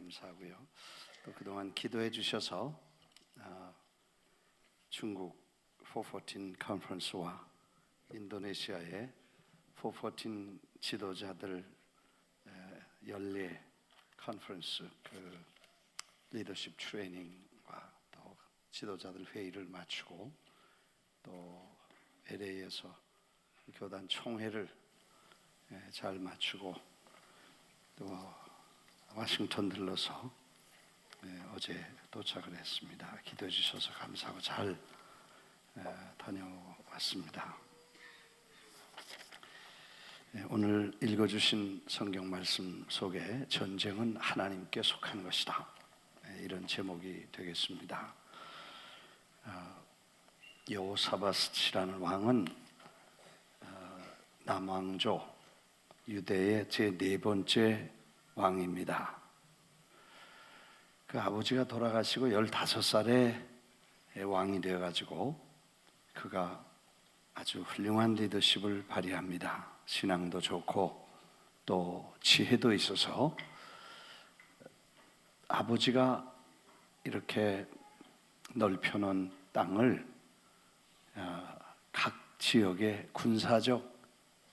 감사하고요. 또 그동안 기도해 주셔서 중국 414 컨퍼런스와 인도네시아의 414 지도자들 연례 컨퍼런스 그 리더십 트레이닝과 또 지도자들 회의를 마치고 또 LA에서 교단 총회를 잘 마치고 또 워싱턴 들러서 어제 도착을 했습니다. 기도해 주셔서 감사하고 잘 다녀왔습니다. 오늘 읽어주신 성경 말씀 속에 전쟁은 하나님께 속한 것이다, 이런 제목이 되겠습니다. 여호사밧이라는 왕은 남왕조 유대의 제4번째 왕입니다. 그 아버지가 돌아가시고 15살에 왕이 되어가지고 그가 아주 훌륭한 리더십을 발휘합니다. 신앙도 좋고 또 지혜도 있어서 아버지가 이렇게 넓혀놓은 땅을 각 지역에 군사적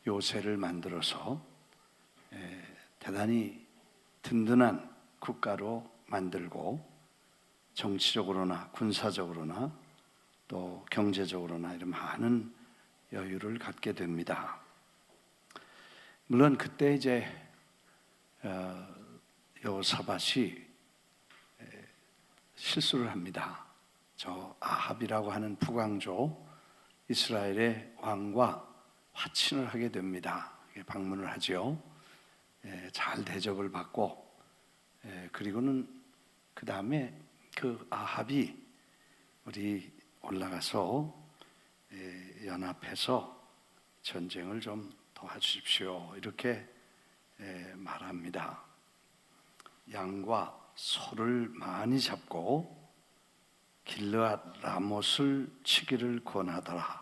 요새를 만들어서 대단히 든든한 국가로 만들고 정치적으로나 군사적으로나 또 경제적으로나 이런 많은 여유를 갖게 됩니다. 물론 그때 이제 여호사밧이 실수를 합니다. 저 아합이라고 하는 북왕조 이스라엘의 왕과 화친을 하게 됩니다. 방문을 하죠. 잘 대접을 받고 그리고는 그 다음에 그 아합이 우리 올라가서 연합해서 전쟁을 좀 도와주십시오, 이렇게 말합니다. 양과 소를 많이 잡고 길르앗 라못을 치기를 권하더라.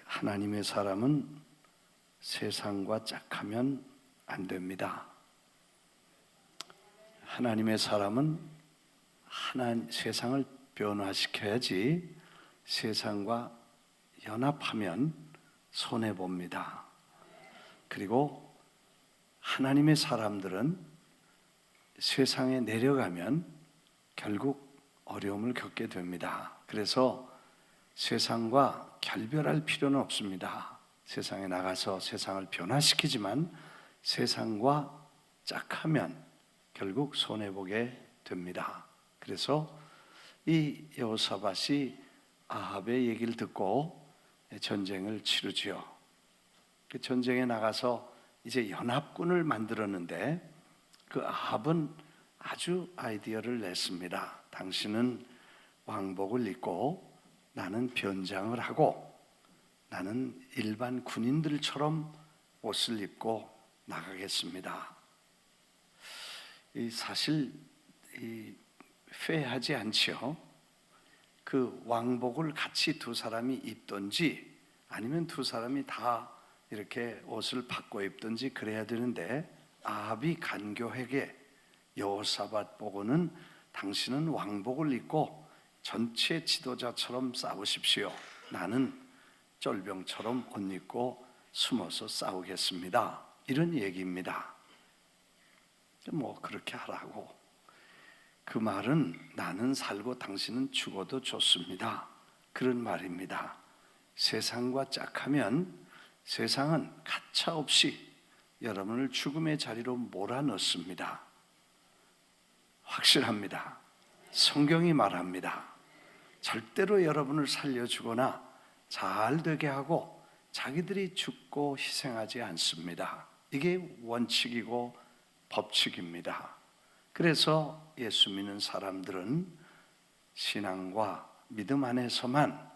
하나님의 사람은 세상과 짝하면 안 됩니다. 하나님의 사람은 세상을 변화시켜야지 세상과 연합하면 손해봅니다. 그리고 하나님의 사람들은 세상에 내려가면 결국 어려움을 겪게 됩니다. 그래서 세상과 결별할 필요는 없습니다. 세상에 나가서 세상을 변화시키지만 세상과 짝하면 결국 손해보게 됩니다. 그래서 이 여호사밧이 아합의 얘기를 듣고 전쟁을 치르지요. 그 전쟁에 나가서 이제 연합군을 만들었는데 그 아합은 아주 아이디어를 냈습니다. 당신은 왕복을 입고 나는 변장을 하고 나는 일반 군인들처럼 옷을 입고 나가겠습니다. 사실 페어하지 않죠. 그 왕복을 같이 두 사람이 입든지 아니면 두 사람이 다 이렇게 옷을 바꿔 입든지 그래야 되는데 아합이 간교하게 여호사밧 보고는 당신은 왕복을 입고 전체 지도자처럼 싸우십시오. 나는 쫄병처럼 옷 입고 숨어서 싸우겠습니다, 이런 얘기입니다. 뭐 그렇게 하라고. 그 말은 나는 살고 당신은 죽어도 좋습니다, 그런 말입니다. 세상과 짝하면 세상은 가차없이 여러분을 죽음의 자리로 몰아넣습니다. 확실합니다. 성경이 말합니다. 절대로 여러분을 살려주거나 잘 되게 하고 자기들이 죽고 희생하지 않습니다. 이게 원칙이고 법칙입니다. 그래서 예수 믿는 사람들은 신앙과 믿음 안에서만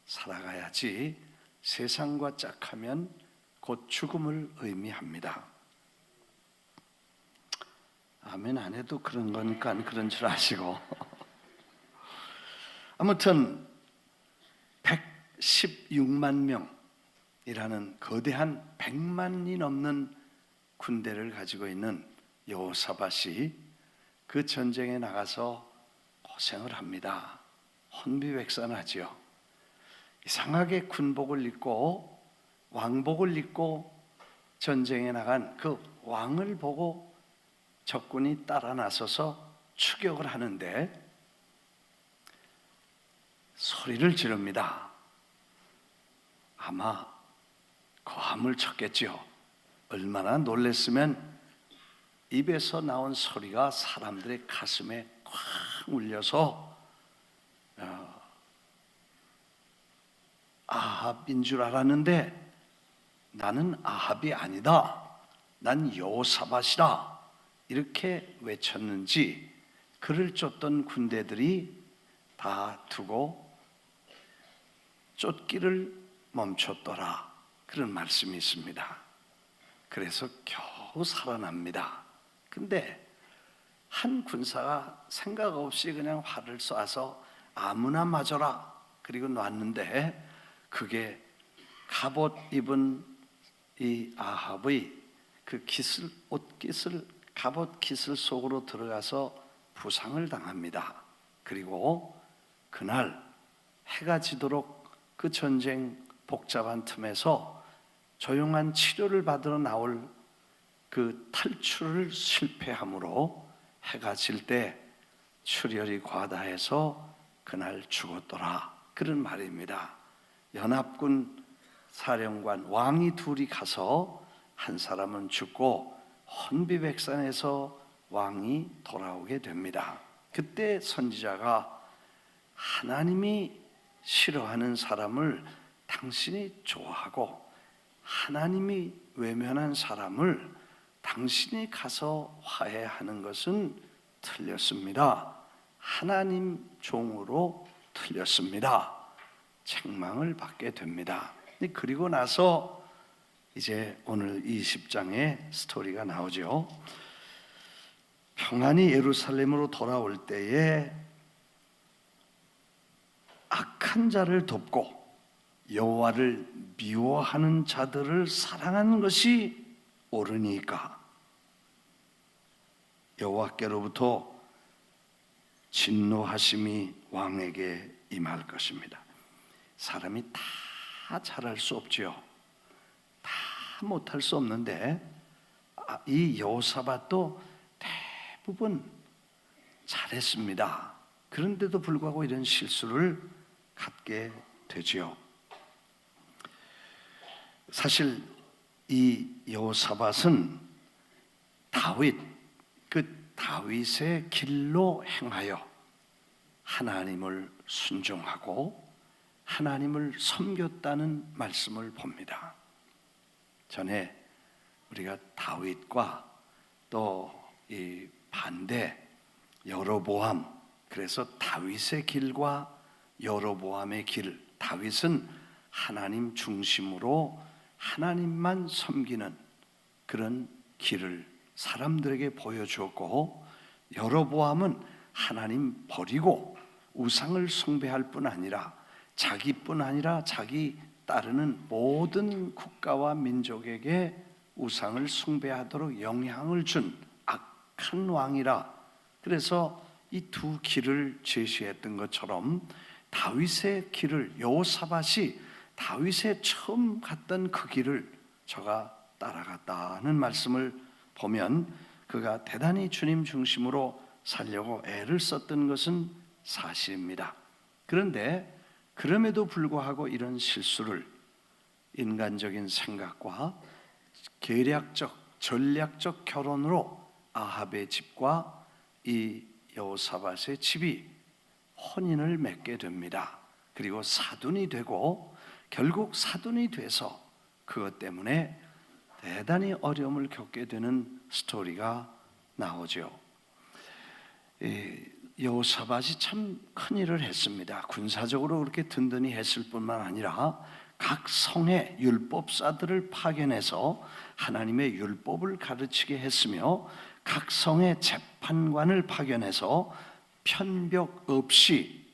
살아가야지 세상과 짝하면 곧 죽음을 의미합니다. 아멘 안 해도 그런 거니까 그런 줄 아시고 아무튼 116만 명이라는 거대한 100만이 넘는 군대를 가지고 있는 여호사밧이 그 전쟁에 나가서 고생을 합니다. 혼비백산하지요. 이상하게 군복을 입고 왕복을 입고 전쟁에 나간 그 왕을 보고 적군이 따라 나서서 추격을 하는데 소리를 지릅니다. 아마 고함을 쳤겠지요. 얼마나 놀랬으면 입에서 나온 소리가 사람들의 가슴에 콱 울려서 아합인 줄 알았는데 나는 아합이 아니다. 난 여호사밧이다. 이렇게 외쳤는지 그를 쫓던 군대들이 다 두고 쫓기를 멈췄더라. 그런 말씀이 있습니다. 그래서 겨우 살아납니다. 근데 한 군사가 생각 없이 그냥 활을 쏴서 아무나 맞아라 그리고 놨는데 그게 갑옷 입은 이 아합의 그 깃을 옷깃을 갑옷 깃을 속으로 들어가서 부상을 당합니다. 그리고 그날 해가 지도록 그 전쟁 복잡한 틈에서 조용한 치료를 받으러 나올 그 탈출을 실패함으로 해가 질 때 출혈이 과다해서 그날 죽었더라. 그런 말입니다. 연합군 사령관 왕이 둘이 가서 한 사람은 죽고 혼비백산에서 왕이 돌아오게 됩니다. 그때 선지자가 하나님이 싫어하는 사람을 당신이 좋아하고 하나님이 외면한 사람을 당신이 가서 화해하는 것은 틀렸습니다. 하나님 종으로 틀렸습니다. 책망을 받게 됩니다. 그리고 나서 이제 오늘 20장의 스토리가 나오죠. 평안히 예루살렘으로 돌아올 때에 악한 자를 돕고 여호와를 미워하는 자들을 사랑하는 것이 옳으니까 여호와께로부터 진노하심이 왕에게 임할 것입니다. 사람이 다 잘할 수 없지요. 다 못할 수 없는데 이 여호사밧도 대부분 잘했습니다. 그런데도 불구하고 이런 실수를 갖게 되지요. 사실 이 여호사밧은 다윗의 길로 행하여 하나님을 순종하고 하나님을 섬겼다는 말씀을 봅니다. 전에 우리가 다윗과 또 이 반대 여로보암, 그래서 다윗의 길과 여로보암의 길, 다윗은 하나님 중심으로 하나님만 섬기는 그런 길을 사람들에게 보여주었고, 여로보암은 하나님 버리고 우상을 숭배할 뿐 아니라 자기뿐 아니라 자기 따르는 모든 국가와 민족에게 우상을 숭배하도록 영향을 준 악한 왕이라. 그래서 이 두 길을 제시했던 것처럼 다윗의 길을, 여호사밧이 다윗의 처음 갔던 그 길을 저가 따라갔다는 말씀을 보면 그가 대단히 주님 중심으로 살려고 애를 썼던 것은 사실입니다. 그런데 그럼에도 불구하고 이런 실수를 인간적인 생각과 계략적, 전략적 결혼으로 아합의 집과 이 여호사밧의 집이 혼인을 맺게 됩니다. 그리고 사돈이 되고 결국 사돈이 돼서 그것 때문에 대단히 어려움을 겪게 되는 스토리가 나오죠. 여호사밧이 참 큰 일을 했습니다. 군사적으로 그렇게 든든히 했을 뿐만 아니라 각 성의 율법사들을 파견해서 하나님의 율법을 가르치게 했으며 각 성의 재판관을 파견해서 편벽 없이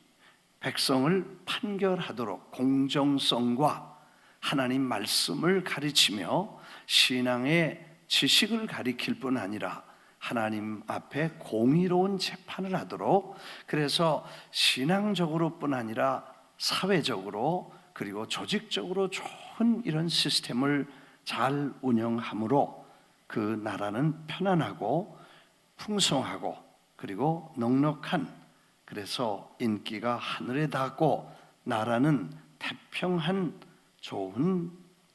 백성을 판결하도록 공정성과 하나님 말씀을 가르치며 신앙의 지식을 가리킬 뿐 아니라 하나님 앞에 공의로운 재판을 하도록, 그래서 신앙적으로뿐 아니라 사회적으로 그리고 조직적으로 좋은 이런 시스템을 잘 운영함으로 그 나라는 편안하고 풍성하고 그리고 넉넉한, 그래서 인기가 하늘에 닿고 나라는 태평한 좋은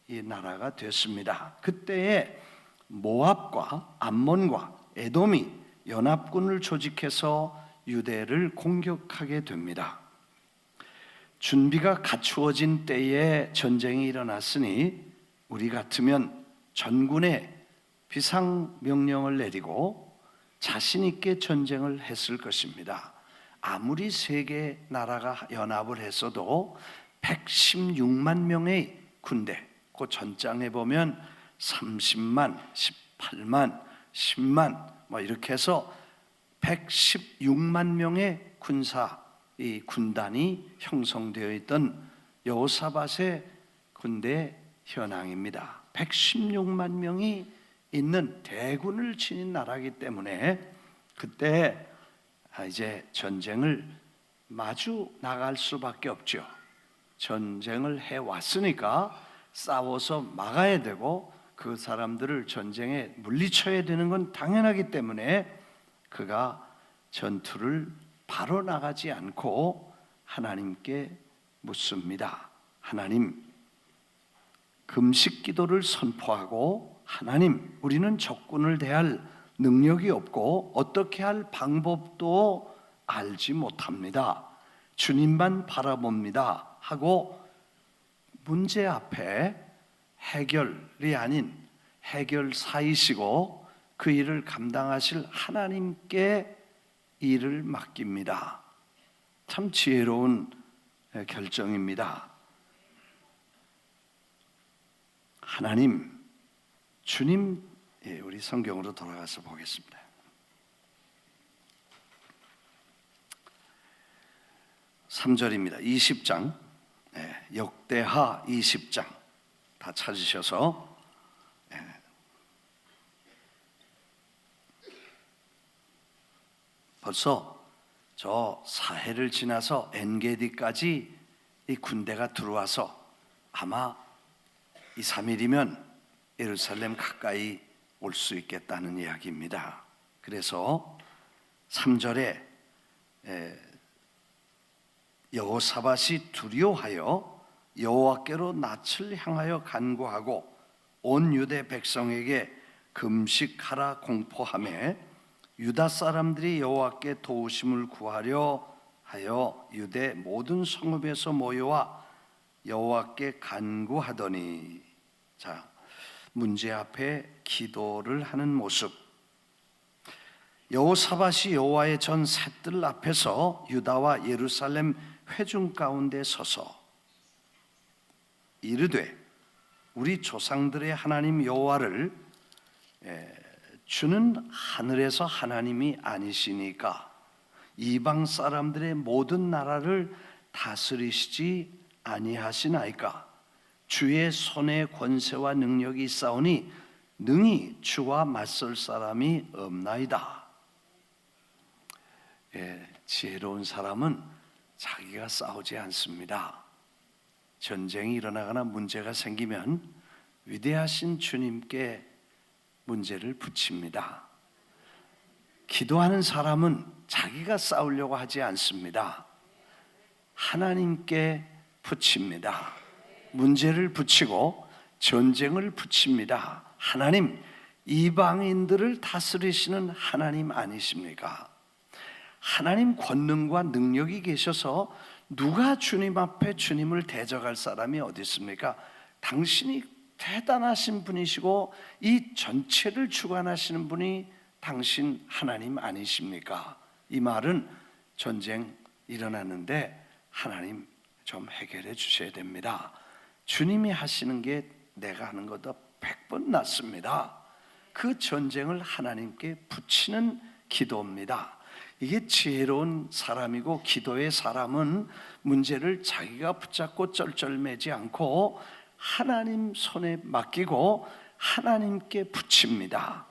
이 나라가 됐습니다. 그때에 모압과 암몬과 에돔이 연합군을 조직해서 유대를 공격하게 됩니다. 준비가 갖추어진 때에 전쟁이 일어났으니 우리 같으면 전군에 비상명령을 내리고 자신 있게 전쟁을 했을 것입니다. 아무리 세계 나라가 연합을 했어도 116만 명의 군대, 그 전장에 보면 30만, 18만, 10만 뭐 이렇게 해서 116만 명의 이 군단이 형성되어 있던 여호사밧의 군대 현황입니다. 116만 명이 있는 대군을 지닌 나라이기 때문에 그때 이제 전쟁을 마주 나갈 수밖에 없죠. 전쟁을 해왔으니까 싸워서 막아야 되고 그 사람들을 전쟁에 물리쳐야 되는 건 당연하기 때문에 그가 전투를 바로 나가지 않고 하나님께 묻습니다. 하나님, 금식 기도를 선포하고, 하나님, 우리는 적군을 대할 능력이 없고 어떻게 할 방법도 알지 못합니다. 주님만 바라봅니다 하고 문제 앞에 해결이 아닌 해결사이시고 그 일을 감당하실 하나님께 일을 맡깁니다. 참 지혜로운 결정입니다. 하나님, 주님, 우리 성경으로 돌아가서 보겠습니다. (3절입니다) 20장, 역대하 20장 다 찾으셔서 벌써 저 사해를 지나서 엔게디까지 이 군대가 들어와서 아마 2, 3일이면 예루살렘 가까이 올 수 있겠다는 이야기입니다. 그래서 3절에 여호사밧이 두려워하여 여호와께로 낯을 향하여 간구하고 온 유대 백성에게 금식하라 공포하며 유다 사람들이 여호와께 도우심을 구하려 하여 유대 모든 성읍에서 모여와 여호와께 간구하더니, 자, 문제 앞에 기도를 하는 모습. 여호사밧이 여호와의 전 셋들 앞에서 유다와 예루살렘 회중 가운데 서서 이르되, 우리 조상들의 하나님 여호와를 주는 하늘에서 하나님이 아니시니까 이방 사람들의 모든 나라를 다스리시지 아니하시나이까? 주의 손에 권세와 능력이 있사오니 능히 주와 맞설 사람이 없나이다. 지혜로운 사람은 자기가 싸우지 않습니다. 전쟁이 일어나거나 문제가 생기면 위대하신 주님께 문제를 붙입니다. 기도하는 사람은 자기가 싸우려고 하지 않습니다. 하나님께 붙입니다. 문제를 붙이고 전쟁을 붙입니다. 하나님, 이방인들을 다스리시는 하나님 아니십니까? 하나님 권능과 능력이 계셔서 누가 주님 앞에 주님을 대적할 사람이 어디 있습니까? 당신이 대단하신 분이시고 이 전체를 주관하시는 분이 당신 하나님 아니십니까? 이 말은 전쟁 일어났는데 하나님 좀 해결해 주셔야 됩니다. 주님이 하시는 게 내가 하는 것보다 100번 낫습니다. 그 전쟁을 하나님께 붙이는 기도입니다. 이게 지혜로운 사람이고, 기도의 사람은 문제를 자기가 붙잡고 쩔쩔매지 않고 하나님 손에 맡기고 하나님께 붙입니다.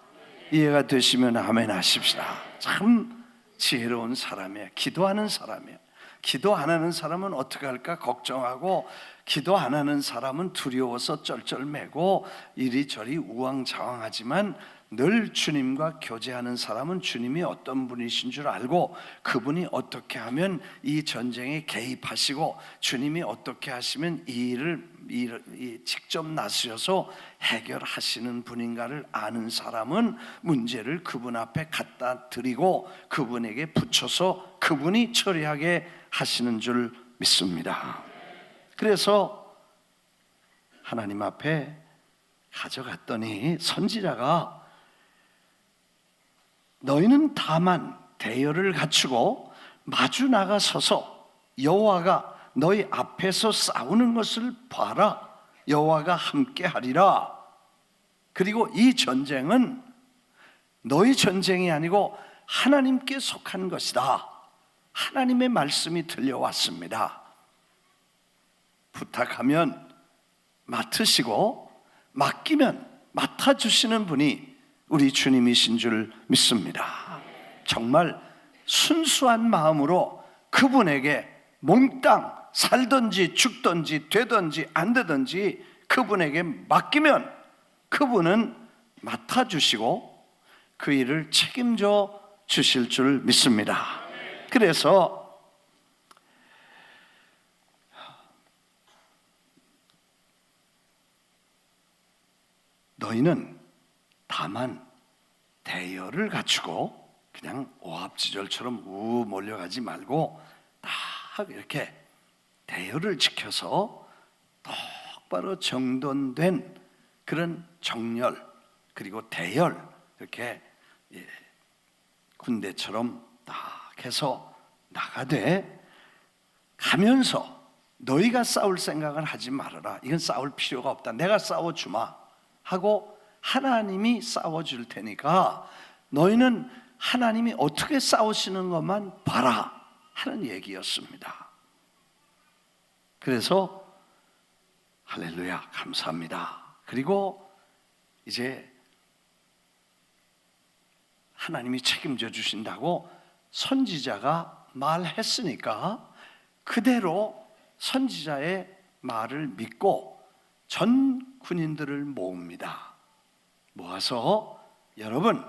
이해가 되시면 아멘 하십시다. 참 지혜로운 사람이에요. 기도하는 사람이에요. 기도 안 하는 사람은 어떻게 할까 걱정하고, 기도 안 하는 사람은 두려워서 쩔쩔매고 이리저리 우왕좌왕하지만, 늘 주님과 교제하는 사람은 주님이 어떤 분이신 줄 알고, 그분이 어떻게 하면 이 전쟁에 개입하시고, 주님이 어떻게 하시면 이 일을 직접 나서셔서 해결하시는 분인가를 아는 사람은 문제를 그분 앞에 갖다 드리고 그분에게 붙여서 그분이 처리하게 하시는 줄 믿습니다. 그래서 하나님 앞에 가져갔더니 선지자가, 너희는 다만 대열을 갖추고 마주 나가서서 여호와가 너희 앞에서 싸우는 것을 봐라. 여호와가 함께하리라. 그리고 이 전쟁은 너희 전쟁이 아니고 하나님께 속한 것이다. 하나님의 말씀이 들려왔습니다. 부탁하면 맡으시고 맡기면 맡아주시는 분이 우리 주님이신 줄 믿습니다. 정말 순수한 마음으로 그분에게 몽땅 살든지 죽든지 되든지 안 되든지 그분에게 맡기면 그분은 맡아주시고 그 일을 책임져 주실 줄 믿습니다. 그래서 너희는 다만 대열을 갖추고 그냥 오합지졸처럼 우 몰려가지 말고 딱 이렇게 대열을 지켜서 똑바로 정돈된 그런 정렬 그리고 대열, 이렇게 군대처럼 딱 해서 나가되, 가면서 너희가 싸울 생각을 하지 말아라. 이건 싸울 필요가 없다. 내가 싸워주마 하고 하나님이 싸워줄 테니까 너희는 하나님이 어떻게 싸우시는 것만 봐라 하는 얘기였습니다. 그래서 할렐루야, 감사합니다. 그리고 이제 하나님이 책임져 주신다고 선지자가 말했으니까 그대로 선지자의 말을 믿고 전 군인들을 모읍니다. 모아서, 여러분,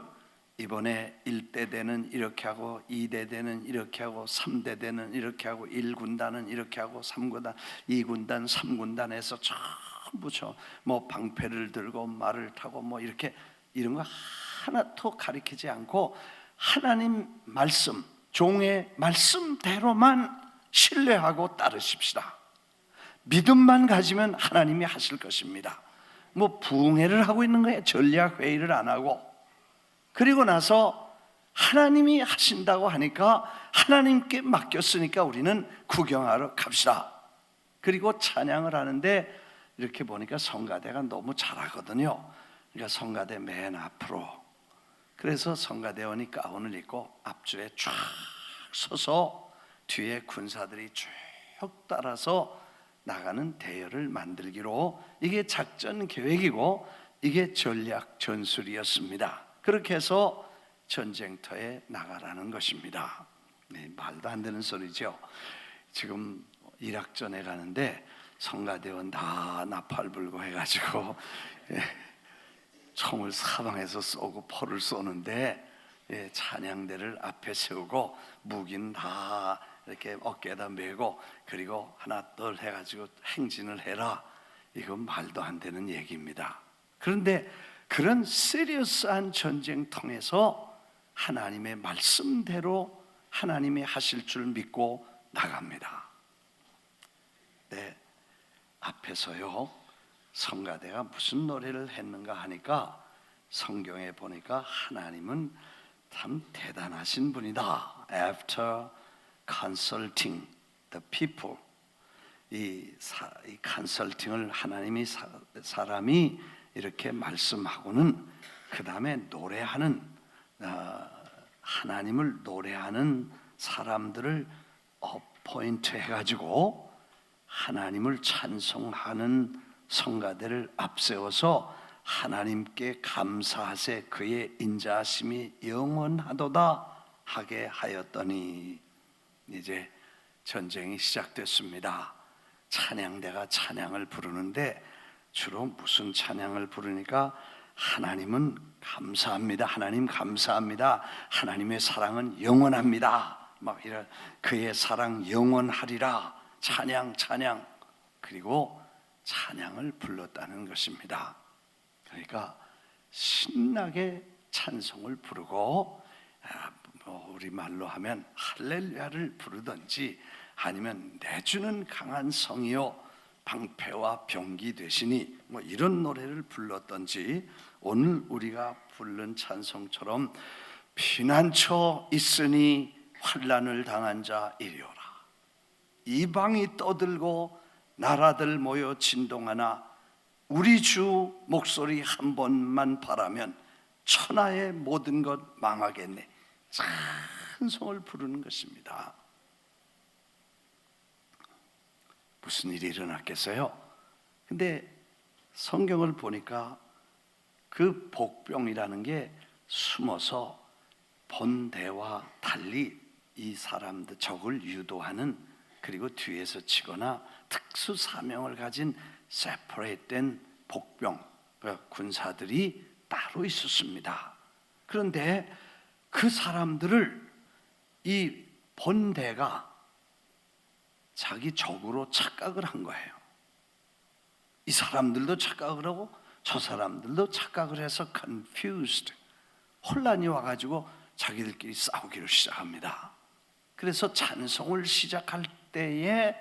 이번에 1대대는 이렇게 하고 2대대는 이렇게 하고 3대대는 이렇게 하고 1군단은 이렇게 하고 3군단, 2군단, 3군단에서 전부 뭐 방패를 들고 말을 타고 뭐 이렇게 이런 거 하나도 가리키지 않고 하나님 말씀, 종의 말씀대로만 신뢰하고 따르십시다. 믿음만 가지면 하나님이 하실 것입니다. 뭐 부흥회를 하고 있는 거예요. 전략 회의를 안 하고. 그리고 나서 하나님이 하신다고 하니까 하나님께 맡겼으니까 우리는 구경하러 갑시다. 그리고 찬양을 하는데 이렇게 보니까 성가대가 너무 잘하거든요. 그러니까 성가대 맨 앞으로, 그래서 성가대원이 가운을 입고 앞줄에 쫙 서서 뒤에 군사들이 쭉 따라서 나가는 대열을 만들기로, 이게 작전 계획이고 이게 전략 전술이었습니다. 그렇게 해서 전쟁터에 나가라는 것입니다. 네, 말도 안 되는 소리죠. 지금 일학전에 가는데 성가대원 다 나팔 불고 해가지고 총을 사방에서 쏘고 포를 쏘는데, 찬양대를 앞에 세우고 무기는 다 이렇게 어깨에다 메고 그리고 하나 둘 해가지고 행진을 해라. 이건 말도 안 되는 얘기입니다. 그런데 그런 시리어스한 전쟁통에서 하나님의 말씀대로 하나님이 하실 줄 믿고 나갑니다. 네, 앞에서요 성가대가 무슨 노래를 했는가 하니까 성경에 보니까 하나님은 참 대단하신 분이다. After consulting the people, 이 컨설팅을 하나님이 사람이 이렇게 말씀하고는 그 다음에 노래하는, 하나님을 노래하는 사람들을 어포인트 해가지고 하나님을 찬송하는 성가대를 앞세워서 하나님께 감사하세 그의 인자하심이 영원하도다 하게 하였더니. 이제 전쟁이 시작됐습니다. 찬양대가 찬양을 부르는데 주로 무슨 찬양을 부르니까 하나님은 감사합니다. 하나님 감사합니다. 하나님의 사랑은 영원합니다. 막 이런 그의 사랑 영원하리라. 찬양 찬양. 그리고 찬양을 불렀다는 것입니다. 그러니까 신나게 찬송을 부르고 우리 말로 하면 할렐루야를 부르든지 아니면 내 주는 강한 성이요 방패와 병기 되시니 뭐 이런 노래를 불렀던지 오늘 우리가 부른 찬송처럼 피난처 있으니 환난을 당한 자 이리 오라. 이방이 떠들고 나라들 모여 진동하나 우리 주 목소리 한 번만 바라면 천하의 모든 것 망하겠네. 찬송을 부르는 것입니다. 무슨 일이 일어났겠어요? 근데 성경을 보니까 그 복병이라는 게 숨어서 본대와 달리 이 사람들 적을 유도하는, 그리고 뒤에서 치거나 특수 사명을 가진 세퍼레이트된 복병, 군사들이 따로 있었습니다. 그런데 그 사람들을 이 본대가 자기 적으로 착각을 한 거예요. 이 사람들도 착각을 하고 저 사람들도 착각을 해서 confused, 혼란이 와가지고 자기들끼리 싸우기를 시작합니다. 그래서 찬송을 시작할 때에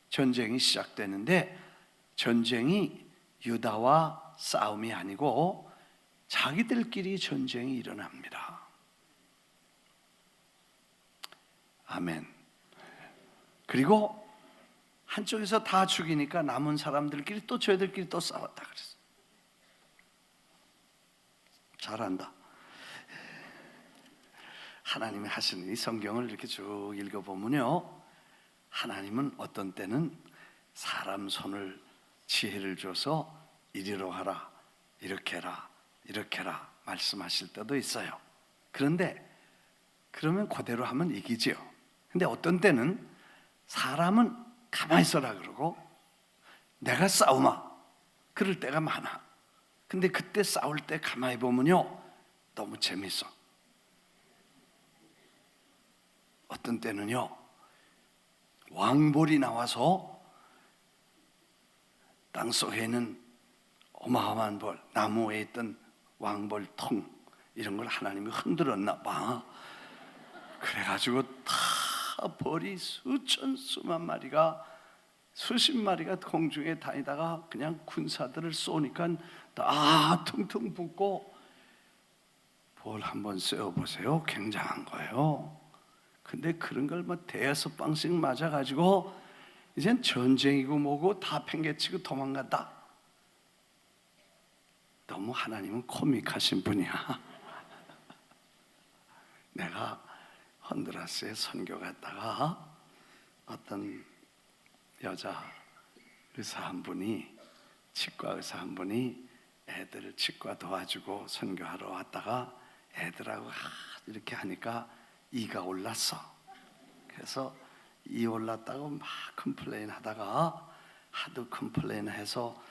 전쟁이 시작되는데, 전쟁이 유다와 싸움이 아니고 자기들끼리 전쟁이 일어납니다. 아멘. 그리고 한쪽에서 다 죽이니까 남은 사람들끼리 또 저희들끼리 또 싸웠다 그랬어요. 잘한다. 하나님이 하시는 이 성경을 이렇게 쭉 읽어보면요, 하나님은 어떤 때는 사람 손을 지혜를 줘서 이리로 하라, 이렇게 해라, 이렇게 해라 말씀하실 때도 있어요. 그런데 그러면 그대로 하면 이기죠. 근데 어떤 때는 사람은 가만히 있어라 그러고 내가 싸우마 그럴 때가 많아. 근데 그때 싸울 때 가만히 보면요 너무 재밌어. 어떤 때는요 왕볼이 나와서 땅속에 있는 어마어마한 볼, 나무에 있던 왕볼통 이런 걸 하나님이 흔들었나 봐. 그래가지고 다 벌이 수천 수만 마리가, 수십 마리가 공중에 다니다가 그냥 군사들을 쏘니까 다 퉁퉁 붓고, 볼 한번 쐬어보세요. 굉장한 거예요. 근데 그런 걸 뭐 대여섯 방씩 맞아가지고 이젠 전쟁이고 뭐고 다 팽개치고 도망갔다. 너무 하나님은 코믹하신 분이야. 내가 헌드라스에 선교 갔다가 어떤 여자 의사 한 분이, 치과 의사 한 분이 애들 치과 도와주고 선교하러 왔다가 애들하고 이렇게 하니까 이가 올랐어. 그래서 이 올랐다고 막 컴플레인 하다가 하도 컴플레인 해서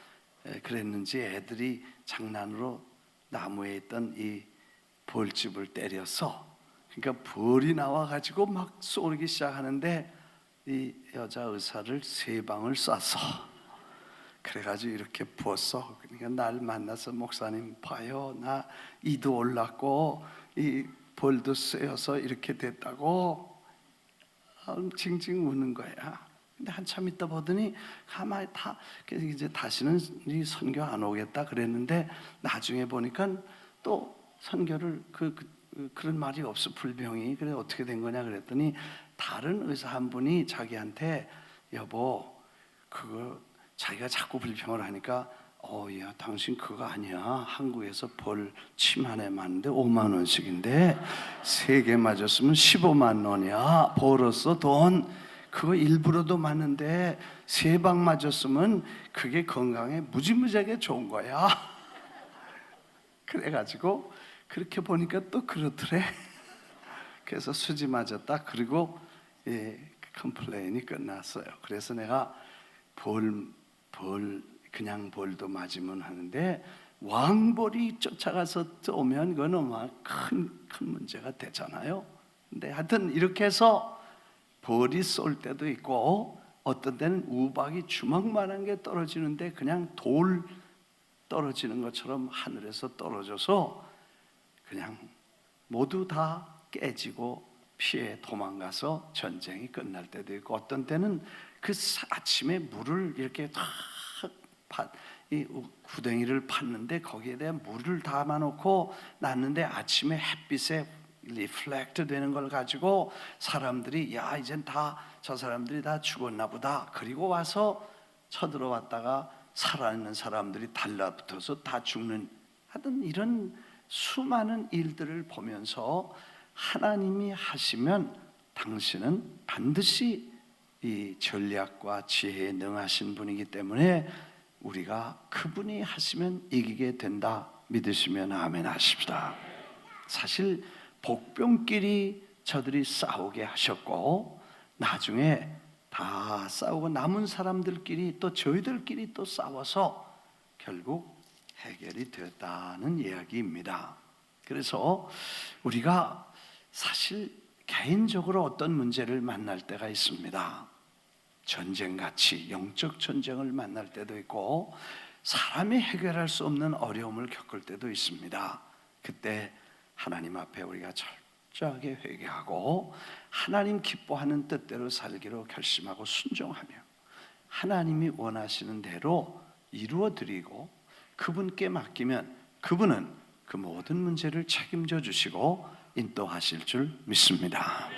그랬는지 애들이 장난으로 나무에 있던 이 벌집을 때렸어. 그러니까 벌이 나와가지고 막 쏘기 시작하는데 이 여자 의사를 세 방을 쐈어. 그래가지고 이렇게 부었어. 그러니까 날 만나서 목사님 봐요, 나 이도 올랐고 이 벌도 쐬어서 이렇게 됐다고 징징 우는 거야. 근데 한참 있다 보더니 가만히 다, 그래서 이제 다시는 이 선교 안 오겠다 그랬는데 나중에 보니까 또 선교를 그런 말이 없어, 불병이. 그래 어떻게 된 거냐 그랬더니 다른 의사 한 분이 자기한테 여보 그거 자기가 자꾸 불평을 하니까 야 당신 그거 아니야, 한국에서 벌 침 하나에 맞는데 5만 원씩인데 3개 맞았으면 15만 원이야, 벌었어 돈. 그거 일부러도 맞는데 3방 맞았으면 그게 건강에 무지무지하게 좋은 거야. 그래가지고 그렇게 보니까 또 그렇더래. 그래서 수지 맞았다. 그리고 컴플레인이 끝났어요. 그래서 내가 그냥 벌도 맞으면 하는데 왕벌이 쫓아가서 오면 그거는 막 큰 문제가 되잖아요. 근데 하여튼 이렇게 해서 벌이 쏠 때도 있고 어떤 때는 우박이 주먹만한 게 떨어지는데 그냥 돌 떨어지는 것처럼 하늘에서 떨어져서 그냥 모두 다 깨지고 피해 도망가서 전쟁이 끝날 때도 있고, 어떤 때는 그 아침에 물을 이렇게 이 구덩이를 팠는데 거기에 대한 물을 담아놓고 놨는데 아침에 햇빛에 리플렉트 되는 걸 가지고 사람들이 야 이젠 다 저 사람들이 다 죽었나 보다. 그리고 와서 쳐들어왔다가 살아있는 사람들이 달라붙어서 다 죽는, 하여튼 이런 수많은 일들을 보면서 하나님이 하시면 당신은 반드시 이 전략과 지혜에 능하신 분이기 때문에 우리가 그분이 하시면 이기게 된다 믿으시면 아멘 하십시다. 사실 복병끼리 저들이 싸우게 하셨고 나중에 다 싸우고 남은 사람들끼리 또 저희들끼리 또 싸워서 결국 해결이 되었다는 이야기입니다. 그래서 우리가 사실 개인적으로 어떤 문제를 만날 때가 있습니다. 전쟁같이 영적 전쟁을 만날 때도 있고 사람이 해결할 수 없는 어려움을 겪을 때도 있습니다. 그때 하나님 앞에 우리가 철저하게 회개하고 하나님 기뻐하는 뜻대로 살기로 결심하고 순종하며 하나님이 원하시는 대로 이루어 드리고 그분께 맡기면 그분은 그 모든 문제를 책임져 주시고 인도하실 줄 믿습니다.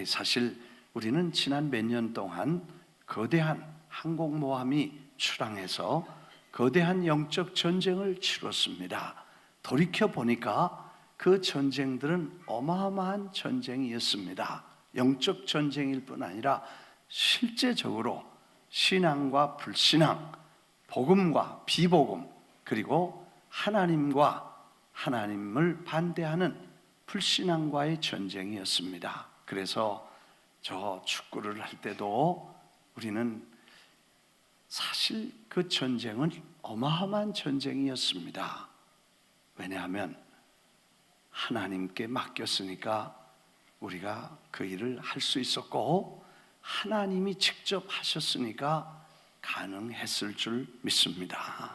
사실 우리는 지난 몇 년 동안 거대한 항공모함이 출항해서 거대한 영적 전쟁을 치렀습니다. 돌이켜 보니까 그 전쟁들은 어마어마한 전쟁이었습니다. 영적 전쟁일 뿐 아니라 실제적으로 신앙과 불신앙, 복음과 비복음, 그리고 하나님과 하나님을 반대하는 불신앙과의 전쟁이었습니다. 그래서 저 축구를 할 때도 우리는 사실 그 전쟁은 어마어마한 전쟁이었습니다. 왜냐하면 하나님께 맡겼으니까 우리가 그 일을 할 수 있었고 하나님이 직접 하셨으니까 가능했을 줄 믿습니다.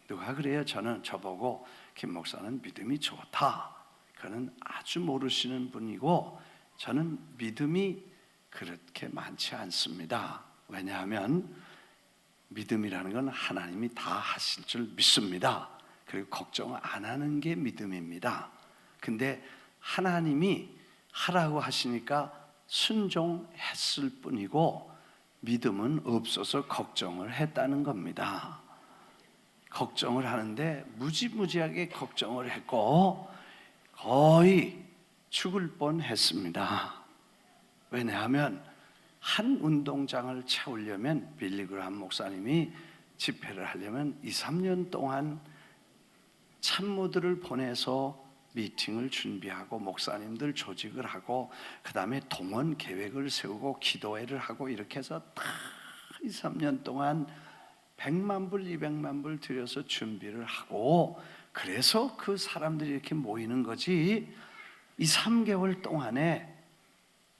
누가 그래요? 저보고 김 목사는 믿음이 좋다. 그는 아주 모르시는 분이고 저는 믿음이 그렇게 많지 않습니다. 왜냐하면 믿음이라는 건 하나님이 다 하실 줄 믿습니다. 그리고 걱정 안 하는 게 믿음입니다. 근데 하나님이 하라고 하시니까 순종했을 뿐이고 믿음은 없어서 걱정을 했다는 겁니다. 걱정을 하는데 무지무지하게 걱정을 했고 거의 죽을 뻔했습니다. 왜냐하면 한 운동장을 채우려면 빌리그람 목사님이 집회를 하려면 2, 3년 동안 참모들을 보내서 미팅을 준비하고 목사님들 조직을 하고 그 다음에 동원 계획을 세우고 기도회를 하고 이렇게 해서 다 2, 3년 동안 100만 불, 200만 불 들여서 준비를 하고 그래서 그 사람들이 이렇게 모이는 거지 2, 3개월 동안에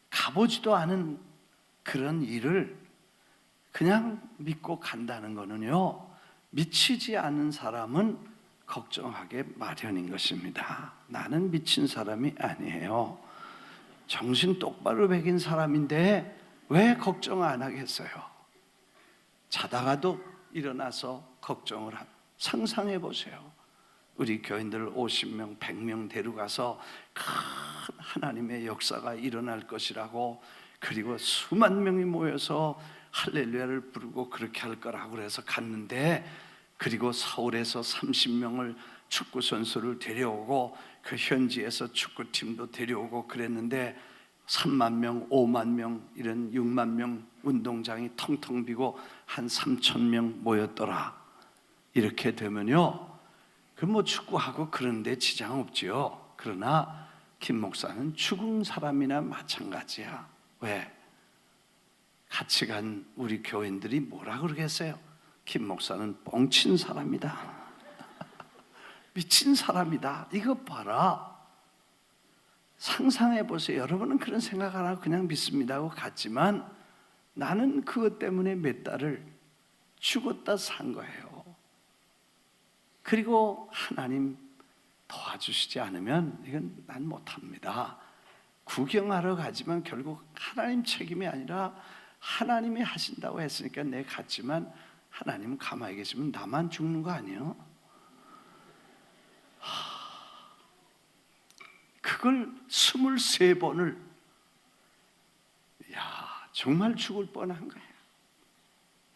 가보지도 않은 그런 일을 그냥 믿고 간다는 거는요 미치지 않은 사람은 걱정하게 마련인 것입니다. 나는 미친 사람이 아니에요. 정신 똑바로 배긴 사람인데 왜 걱정 안 하겠어요? 자다가도 일어나서 걱정을 상상해 보세요. 우리 교인들 50명, 100명 데려가서 큰 하나님의 역사가 일어날 것이라고 그리고 수만 명이 모여서 할렐루야를 부르고 그렇게 할 거라고 그래서 갔는데 그리고 서울에서 30명을 축구 선수를 데려오고 그 현지에서 축구팀도 데려오고 그랬는데 3만 명, 5만 명 이런 6만 명 운동장이 텅텅 비고 한 3천 명 모였더라. 이렇게 되면요 그럼 뭐 축구하고 그런데 지장 없지요. 그러나 김 목사는 죽은 사람이나 마찬가지야. 왜? 같이 간 우리 교인들이 뭐라 그러겠어요? 김 목사는 뻥친 사람이다. 미친 사람이다. 이거 봐라. 상상해 보세요. 여러분은 그런 생각 안 하고 그냥 믿습니다 하고 갔지만 나는 그것 때문에 몇 달을 죽었다 산 거예요. 그리고 하나님 도와주시지 않으면 이건 난 못합니다. 구경하러 가지만 결국 하나님 책임이 아니라 하나님이 하신다고 했으니까 내 갔지만 하나님은 가만히 계시면 나만 죽는 거 아니에요? 그걸 23번을 정말 죽을 뻔한 거예요.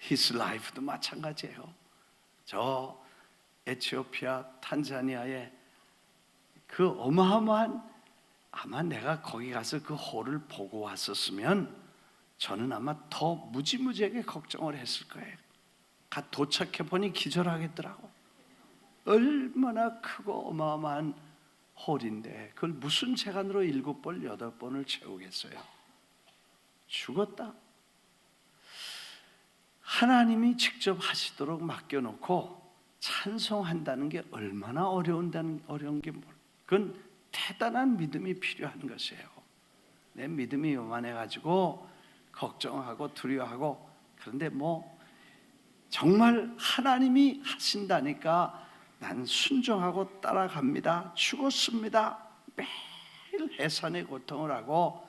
His life도 마찬가지예요. 저 에티오피아, 탄자니아의 그 어마어마한, 아마 내가 거기 가서 그 홀을 보고 왔었으면 저는 아마 더 무지무지하게 걱정을 했을 거예요. 도착해 보니 기절하겠더라고. 얼마나 크고 어마어마한 홀인데 그걸 무슨 재간으로 7번, 8번을 채우겠어요? 죽었다. 하나님이 직접 하시도록 맡겨놓고 찬송한다는 게 얼마나 어려운 게 그건 대단한 믿음이 필요한 것이에요. 내 믿음이 요만해가지고 걱정하고 두려워하고, 그런데 뭐 정말 하나님이 하신다니까 난 순종하고 따라갑니다. 죽었습니다. 매일 해산의 고통을 하고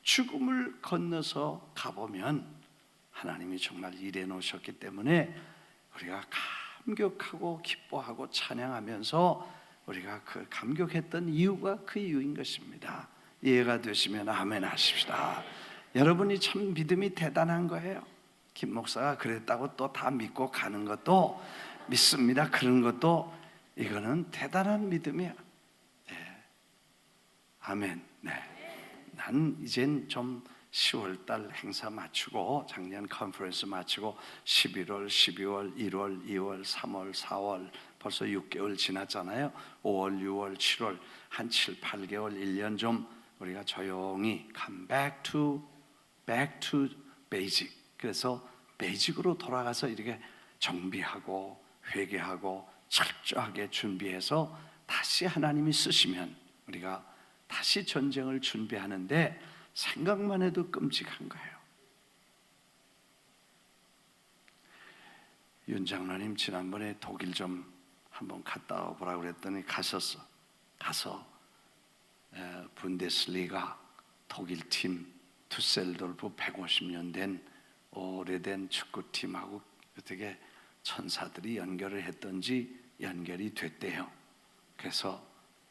죽음을 건너서 가보면 하나님이 정말 일해 놓으셨기 때문에 우리가 감격하고 기뻐하고 찬양하면서 우리가 그 감격했던 이유가 그 이유인 것입니다. 이해가 되시면 아멘 하십시다. 여러분이 참 믿음이 대단한 거예요. 김 목사가 그랬다고 또 다 믿고 가는 것도 믿습니다. 그런 것도 이거는 대단한 믿음이야. 네. 아멘. 네. 난 이젠 좀 10월달 행사 마치고 작년 컨퍼런스 마치고 11월, 12월, 1월, 2월, 3월, 4월 벌써 6개월 지났잖아요. 5월, 6월, 7월 한 7, 8개월, 1년 좀 우리가 조용히 come back to basic. 그래서 베이직으로 돌아가서 이렇게 정비하고 회개하고 철저하게 준비해서 다시 하나님이 쓰시면 우리가 다시 전쟁을 준비하는데 생각만 해도 끔찍한 거예요. 윤 장로님 지난번에 독일 좀 한번 갔다 와보라고 그랬더니 가서 분데스리가 독일팀 투셀도르프 150년 된 오래된 축구팀하고 어떻게 천사들이 연결을 했던지 연결이 됐대요. 그래서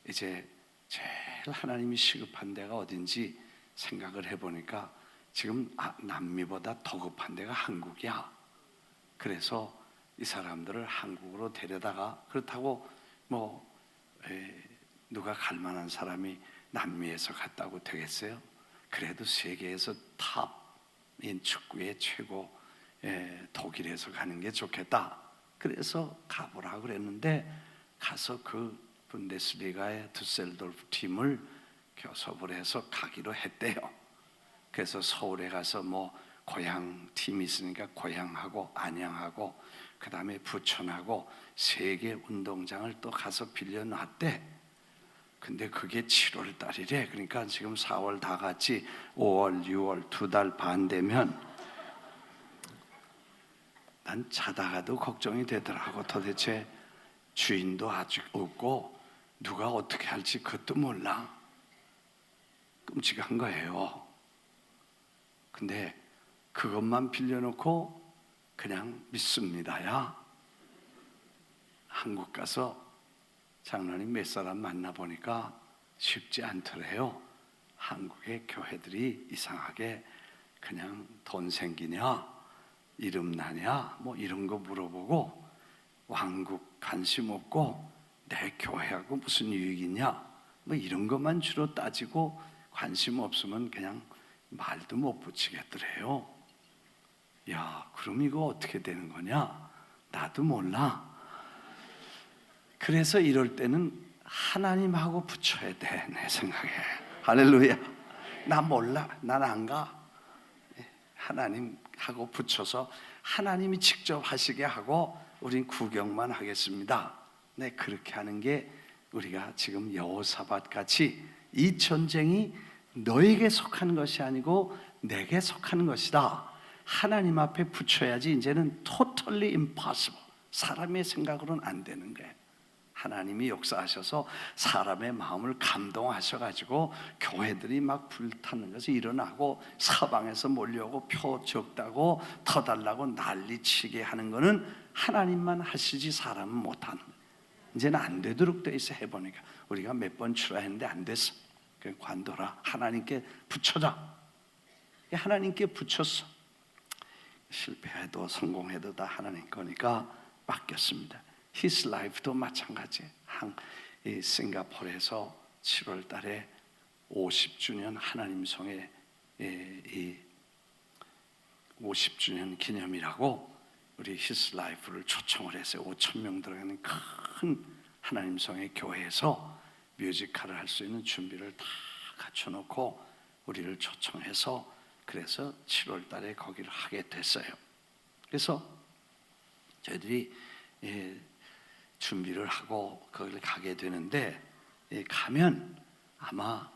이제 제일 하나님이 시급한 데가 어딘지 생각을 해보니까 지금 남미보다 더 급한 데가 한국이야. 그래서 이 사람들을 한국으로 데려다가, 그렇다고 뭐 누가 갈 만한 사람이 남미에서 갔다고 되겠어요? 그래도 세계에서 탑인 축구의 최고 독일에서 가는 게 좋겠다. 그래서 가보라고 그랬는데 가서 그 분데스리가의 두셀도르프 팀을 교섭을 해서 가기로 했대요. 그래서 서울에 가서 뭐 고향 팀이 있으니까 고향하고 안양하고 그 다음에 부천하고 3개 운동장을 또 가서 빌려놨대. 근데 그게 7월 달이래. 그러니까 지금 4월 다 같이 5월, 6월 2달 반 되면 난 자다가도 걱정이 되더라고. 도대체 주인도 아직 없고 누가 어떻게 할지 그것도 몰라. 끔찍한 거예요. 근데 그것만 빌려놓고 그냥 믿습니다야. 한국 가서 장로님 몇 사람 만나보니까 쉽지 않더래요. 한국의 교회들이 이상하게 그냥 돈 생기냐, 이름 나냐, 뭐 이런 거 물어보고 왕국 관심 없고 내 교회하고 무슨 유익이냐, 뭐 이런 것만 주로 따지고 관심 없으면 그냥 말도 못 붙이겠더래요. 야, 그럼 이거 어떻게 되는 거냐? 나도 몰라. 그래서 이럴 때는 하나님하고 붙여야 돼, 내 생각에. 할렐루야. 나 몰라, 난 안 가. 하나님하고 붙여서 하나님이 직접 하시게 하고 우린 구경만 하겠습니다. 네, 그렇게 하는 게 우리가 지금 여호사밧 같이 이 전쟁이 너에게 속한 것이 아니고 내게 속한 것이다. 하나님 앞에 붙여야지 이제는 totally impossible. 사람의 생각으로는 안 되는 거예요. 하나님이 역사하셔서 사람의 마음을 감동하셔가지고 교회들이 막 불타는 것이 일어나고 서방에서 몰려오고 표 적다고 더 달라고 난리치게 하는 거는 하나님만 하시지 사람은 못하는 거예요. 이제는 안 되도록 돼 있어. 해보니까 우리가 몇 번 출하했는데 안 됐어. 그냥 관둬라. 하나님께 붙여자. 하나님께 붙였어. 실패해도 성공해도 다 하나님 거니까 맡겼습니다. His Life도 마찬가지. 싱가포르에서 7월 달에 50주년 하나님 성의 50주년 기념이라고 우리 His Life를 초청을 했어요. 5,000명 들어가는 큰 하나님 성의 교회에서 뮤지컬을 할 수 있는 준비를 다 갖춰놓고 우리를 초청해서 그래서 7월 달에 거기를 하게 됐어요. 그래서 저희들이 준비를 하고 거기를 가게 되는데 가면 아마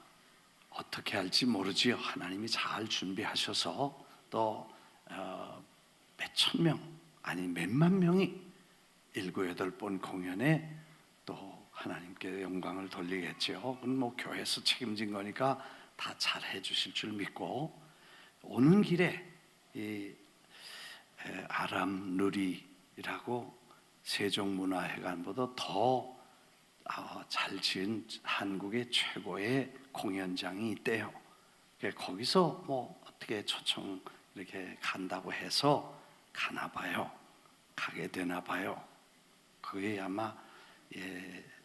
어떻게 할지 모르지요. 하나님이 잘 준비하셔서 또 몇천 명 아니 몇만 명이 7, 8번 공연에 또 하나님께 영광을 돌리겠죠. 그건 뭐 교회에서 책임진 거니까 다 잘 해주실 줄 믿고 오는 길에 이 아람 누리라고 세종문화회관보다 더 잘 지은 한국의 최고의 공연장이 있대요. 거기서 뭐 어떻게 초청 이렇게 간다고 해서 가나 봐요. 가게 되나 봐요. 그게 아마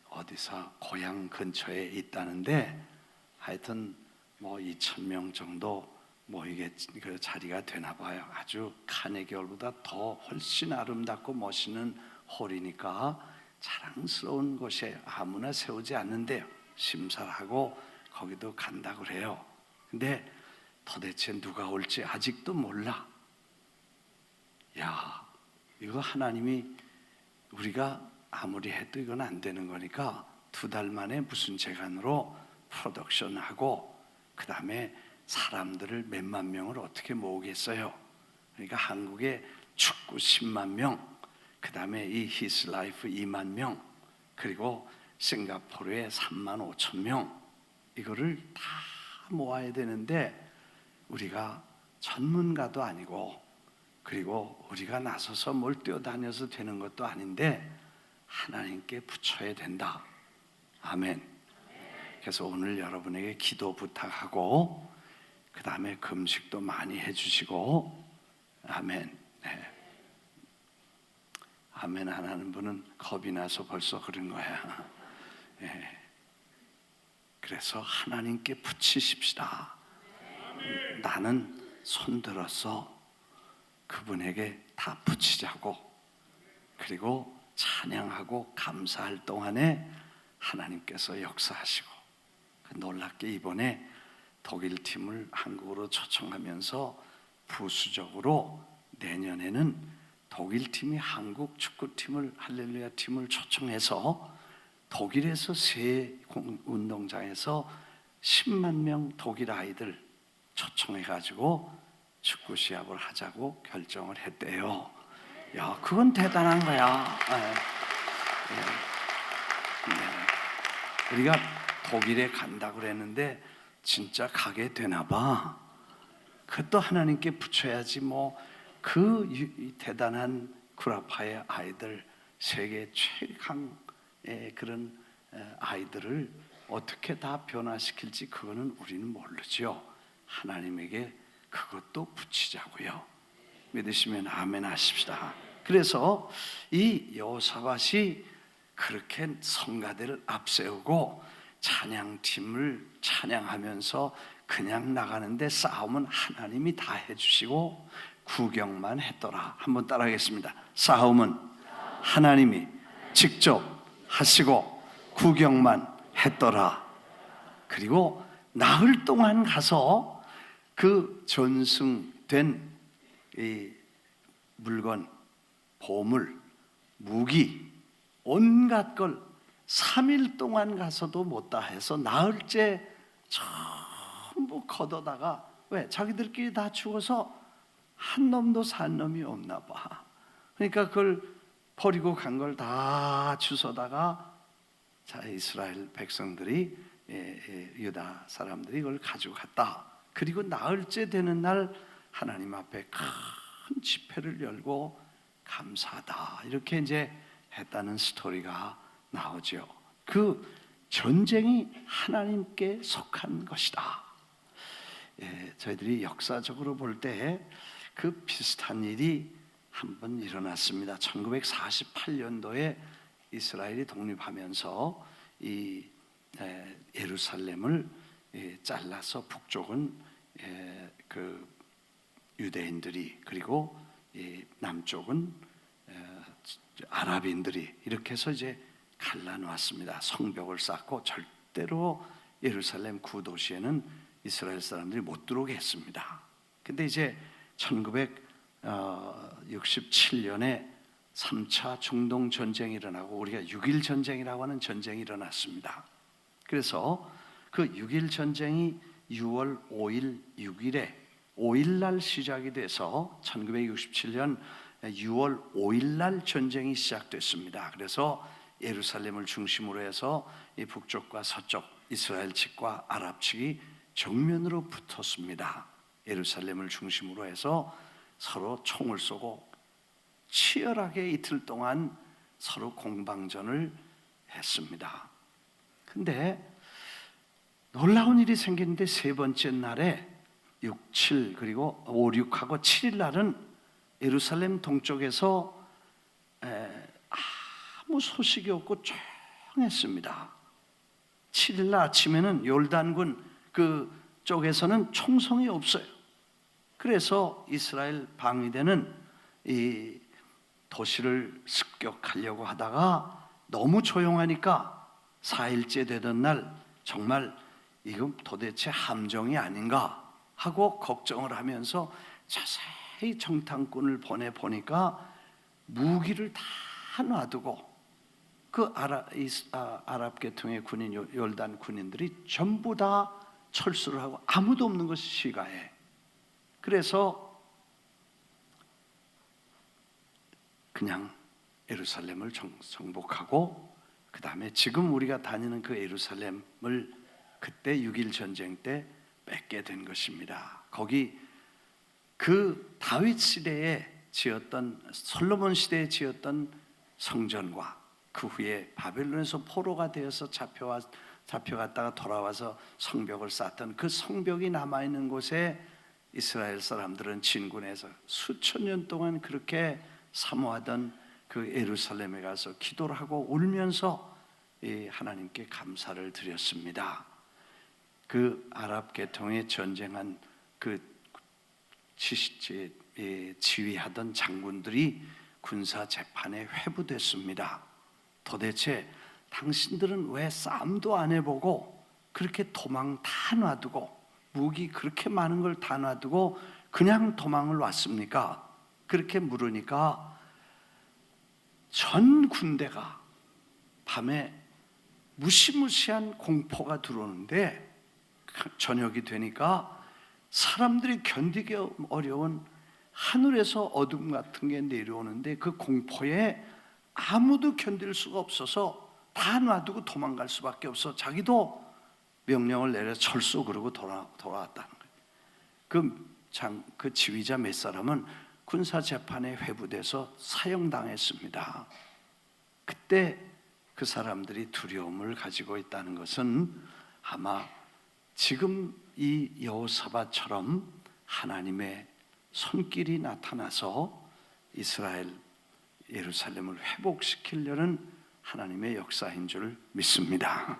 어디서 고향 근처에 있다는데 하여튼 뭐 2,000명 정도 모이게 그 자리가 되나 봐요. 아주 카네기홀보다 더 훨씬 아름답고 멋있는 홀이니까 자랑스러운 곳에 아무나 세우지 않는데요. 심사를 하고 거기도 간다고 그래요. 근데 도대체 누가 올지 아직도 몰라. 야, 이거 하나님이 우리가 아무리 해도 이건 안 되는 거니까 2달 만에 무슨 재간으로 프로덕션하고 그 다음에 사람들을 몇만 명을 어떻게 모으겠어요? 그러니까 한국에 축구 10만 명, 그 다음에 이 His Life 2만 명, 그리고 싱가포르에 3만 5천 명, 이거를 다 모아야 되는데 우리가 전문가도 아니고 그리고 우리가 나서서 뭘 뛰어다녀서 되는 것도 아닌데 하나님께 붙여야 된다. 아멘. 그래서 오늘 여러분에게 기도 부탁하고 그 다음에 금식도 많이 해주시고 아멘. 네. 아멘 안 하는 분은 겁이 나서 벌써 그런 거야. 네. 그래서 하나님께 붙이십시다. 나는 손들어서 그분에게 다 붙이자고 그리고 찬양하고 감사할 동안에 하나님께서 역사하시고 놀랍게 이번에 독일 팀을 한국으로 초청하면서 부수적으로 내년에는 독일 팀이 한국 축구팀을 할렐루야 팀을 초청해서 독일에서 새 운동장에서 10만 명 독일 아이들 초청해가지고 축구 시합을 하자고 결정을 했대요. 야, 그건 대단한 거야. 우리가 독일에 간다고 그랬는데 진짜 가게 되나 봐. 그것도 하나님께 붙여야지 뭐 그 대단한 구라파의 아이들 세계 최강의 그런 아이들을 어떻게 다 변화시킬지 그거는 우리는 모르죠. 하나님에게 그것도 붙이자고요. 믿으시면 아멘 하십시다. 그래서 이 여호사밧이 그렇게 성가대를 앞세우고 찬양팀을 찬양하면서 그냥 나가는데 싸움은 하나님이 다 해주시고 구경만 했더라. 한번 따라하겠습니다. 싸움은 하나님이 직접 하시고 구경만 했더라. 그리고 나흘 동안 가서 그 전승된 이 물건, 보물, 무기, 온갖 걸 3일 동안 가서도 못다 해서 나흘째 전부 걷어다가, 왜? 자기들끼리 다 죽어서 한 놈도 산 놈이 없나 봐. 그러니까 그걸 버리고 간 걸 다 주워다가, 자, 이스라엘 백성들이, 유다 사람들이 이걸 가지고 갔다. 그리고 나흘째 되는 날 하나님 앞에 큰 집회를 열고 감사하다, 이렇게 이제 했다는 스토리가 나오죠. 그 전쟁이 하나님께 속한 것이다. 저희들이 역사적으로 볼 때 그 비슷한 일이 한번 일어났습니다. 1948년도에 이스라엘이 독립하면서 이 예루살렘을 잘라서 북쪽은 그 유대인들이, 그리고 남쪽은 아랍인들이 이렇게 해서 이제 갈라놓았습니다. 성벽을 쌓고 절대로 예루살렘 구도시에는 이스라엘 사람들이 못 들어오게 했습니다. 근데 이제 1967년에 3차 중동 전쟁이 일어나고, 우리가 6.1 전쟁이라고 하는 전쟁이 일어났습니다. 그래서 그 6.1 전쟁이 6월 5일, 6일에 5일날 시작이 돼서 1967년 6월 5일날 전쟁이 시작됐습니다. 그래서 예루살렘을 중심으로 해서 이 북쪽과 서쪽, 이스라엘 측과 아랍 측이 정면으로 붙었습니다. 예루살렘을 중심으로 해서 서로 총을 쏘고 치열하게 이틀 동안 서로 공방전을 했습니다. 근데 놀라운 일이 생기는데, 세 번째 날에 6, 7 그리고 5, 6하고 7일 날은 예루살렘 동쪽에서 아무 소식이 없고 조용했습니다. 7일 날 아침에는 요르단군 그 쪽에서는 총성이 없어요. 그래서 이스라엘 방위대는 이 도시를 습격하려고 하다가 너무 조용하니까 4일째 되던 날 정말 이건 도대체 함정이 아닌가 하고 걱정을 하면서 자세히 정탐꾼을 보내보니까 무기를 다 놔두고 그 아랍 계통의 군인, 요르단 군인들이 전부 다 철수를 하고 아무도 없는 것이 시가해. 그래서 그냥 예루살렘을 정복하고, 그 다음에 지금 우리가 다니는 그 예루살렘을 그때 6.1 전쟁 때 뺏게 된 것입니다. 거기 그 다윗 시대에 지었던, 솔로몬 시대에 지었던 성전과 그 후에 바벨론에서 포로가 되어서 잡혀갔다가 돌아와서 성벽을 쌓았던 그 성벽이 남아있는 곳에 이스라엘 사람들은 진군해서 수천 년 동안 그렇게 사모하던 그 예루살렘에 가서 기도를 하고 울면서 하나님께 감사를 드렸습니다. 그 아랍 계통에 전쟁한 그 지휘하던 장군들이 군사 재판에 회부됐습니다. 도대체 당신들은 왜 싸움도 안 해보고 그렇게 도망 다 놔두고, 무기 그렇게 많은 걸 다 놔두고 그냥 도망을 왔습니까? 그렇게 물으니까 전 군대가 밤에 무시무시한 공포가 들어오는데, 저녁이 되니까 사람들이 견디기 어려운 하늘에서 어둠 같은 게 내려오는데 그 공포에 아무도 견딜 수가 없어서 다 놔두고 도망갈 수밖에 없어 자기도 명령을 내려 철수, 그러고 돌아왔다는 거예요. 그 지휘자 몇 사람은 군사 재판에 회부돼서 사형당했습니다. 그때 그 사람들이 두려움을 가지고 있다는 것은 아마 지금 이 여호사밧처럼 하나님의 손길이 나타나서 이스라엘 예루살렘을 회복시키려는 하나님의 역사인 줄 믿습니다.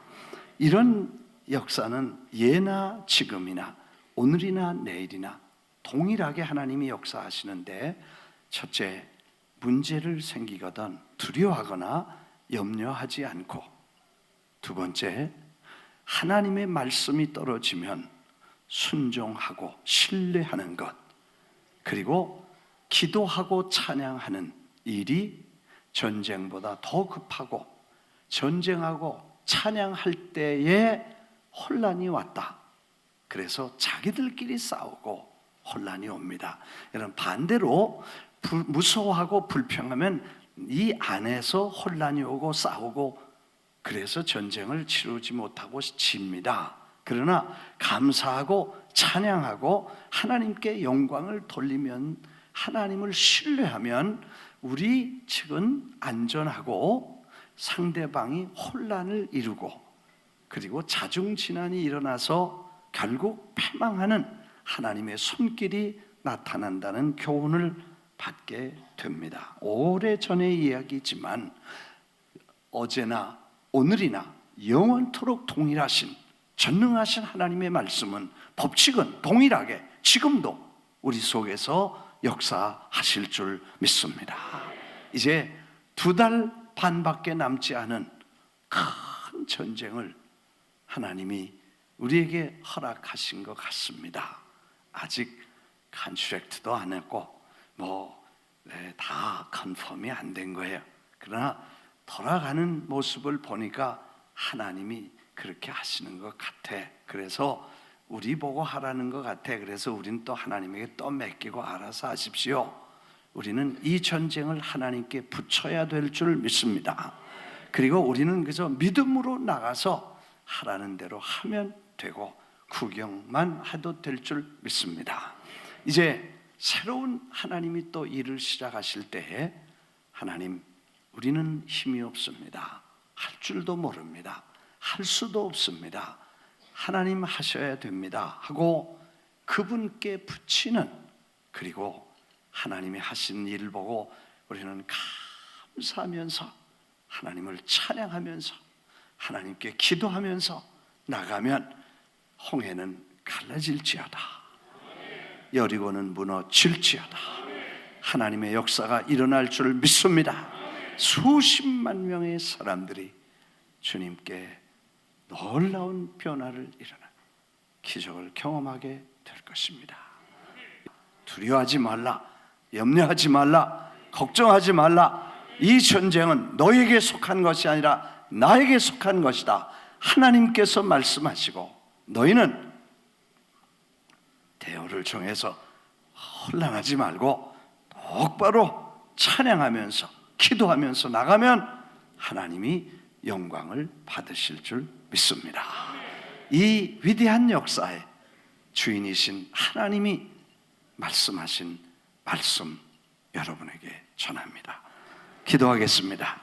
이런 역사는 예나 지금이나 오늘이나 내일이나 동일하게 하나님이 역사하시는데, 첫째, 문제를 생기거든 두려워하거나 염려하지 않고, 두 번째, 하나님의 말씀이 떨어지면 순종하고 신뢰하는 것, 그리고 기도하고 찬양하는 일이 전쟁보다 더 급하고, 전쟁하고 찬양할 때에 혼란이 왔다. 그래서 자기들끼리 싸우고 혼란이 옵니다. 여러분, 반대로 무서워하고 불평하면 이 안에서 혼란이 오고 싸우고, 그래서 전쟁을 치르지 못하고 집니다. 그러나 감사하고 찬양하고 하나님께 영광을 돌리면, 하나님을 신뢰하면 우리 측은 안전하고 상대방이 혼란을 이루고, 그리고 자중진환이 일어나서 결국 패망하는 하나님의 손길이 나타난다는 교훈을 받게 됩니다. 오래전의 이야기지만 어제나 오늘이나 영원토록 동일하신 전능하신 하나님의 말씀은, 법칙은 동일하게 지금도 우리 속에서 역사하실 줄 믿습니다. 이제 2달 반밖에 남지 않은 큰 전쟁을 하나님이 우리에게 허락하신 것 같습니다. 아직 컨트랙트도 안 했고 다 컨펌이 안 된 거예요. 그러나 돌아가는 모습을 보니까 하나님이 그렇게 하시는 것 같아. 그래서 우리 보고 하라는 것 같아. 그래서 우리는 또 하나님에게 또 맡기고 알아서 하십시오. 우리는 이 전쟁을 하나님께 붙여야 될 줄 믿습니다. 그리고 우리는 그저 믿음으로 나가서 하라는 대로 하면 되고 구경만 해도 될 줄 믿습니다. 이제 새로운 하나님이 또 일을 시작하실 때에, 하나님, 우리는 힘이 없습니다. 할 줄도 모릅니다. 할 수도 없습니다. 하나님 하셔야 됩니다 하고 그분께 붙이는, 그리고 하나님이 하신 일을 보고 우리는 감사하면서 하나님을 찬양하면서 하나님께 기도하면서 나가면 홍해는 갈라질지어다, 여리고는 무너질지어다, 하나님의 역사가 일어날 줄 믿습니다. 수십만 명의 사람들이 주님께 놀라운 변화를 일어나 기적을 경험하게 될 것입니다. 두려워하지 말라, 염려하지 말라, 걱정하지 말라. 이 전쟁은 너에게 속한 것이 아니라 나에게 속한 것이다. 하나님께서 말씀하시고, 너희는 대열을 정해서 혼란하지 말고 똑바로 찬양하면서 기도하면서 나가면 하나님이 영광을 받으실 줄 믿습니다. 이 위대한 역사의 주인이신 하나님이 말씀하신 말씀 여러분에게 전합니다. 기도하겠습니다.